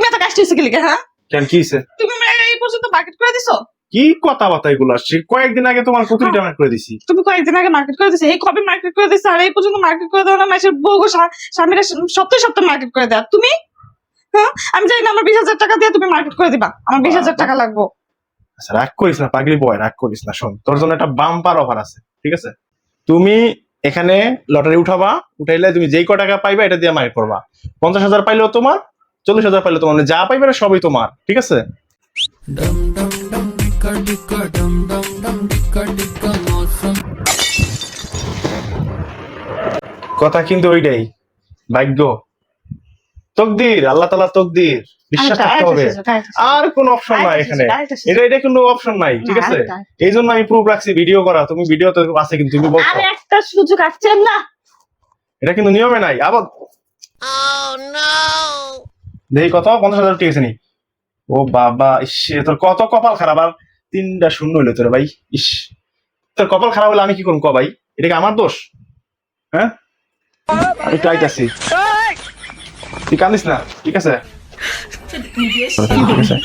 এত কাষ্ট হয়েছে কি লিখে? হ্যাঁ, কেন কি হইছে? তুমি এই পর্যন্ত মার্কেট করে দিছো। কি কথাবার্তা এগুলো আসছে? কয়েকদিন আগে তোমার কতটি টাকা করে দিছি। তুমি কয়েকদিন আগে মার্কেট করে দিছো, এই কবে মার্কেট করে দিছো? আর এই পর্যন্ত মার্কেট করে দেওয়া না, মাসের বউ স্বামীরা সপ্তাহে সপ্তাহে মার্কেট করে দেয়। তুমি হ্যাঁ, আমি জানি না, আমার 20,000 টাকা দিয়ে তুমি মার্কেট করে দিবা, আমার 20,000 টাকা লাগবে। আচ্ছা রাগ করিস না পাগলি বয়, রাগ করিস না। শোন, তোর জন্য একটা বাম্পার অফার আছে, ঠিক আছে? তুমি এখানে লটারি উঠাবা, উঠাইলে তুমি যেই ক টাকা পাইবা এটা দিয়ে মার্কেট করবা। 50,000 পাইলেও তোমার, 40,000 পাইলেও তোমার, মানে যা পাইবে এটা সবই তোমার, ঠিক আছে? কথা কিন্তু ওইটাই, ভাগ্য, তকদির, আল্লাহ তাআলা তকদির, বিশ্বাস থাকতে হবে। আর কোনো অপশন নাই এখানে, এটা কোনো অপশন নাই, ঠিক আছে? এই জন্য আমি প্রুফ রাখছি ভিডিও করা। তুমি ভিডিও তো আছে কিন্তু তুমি বলছো আর একটা সুযোগ আসছেন না, এটা কিন্তু নিয়মে নাই। আবার দেখি কত, 50,000 ঠিক আছে নি? ও বাবা, ইস তোর কত কপাল খারাপ। আর 3টা শূন্য হইলো তোর ভাই। ইস, তোর কপাল খারাপ হলে আমি কি করবো ক ভাই? এটা কি আমার দোষ? হ্যাঁ, আমি টাইট আছি, তুই কান্দিস না, ঠিক আছে? ঠিক আছে।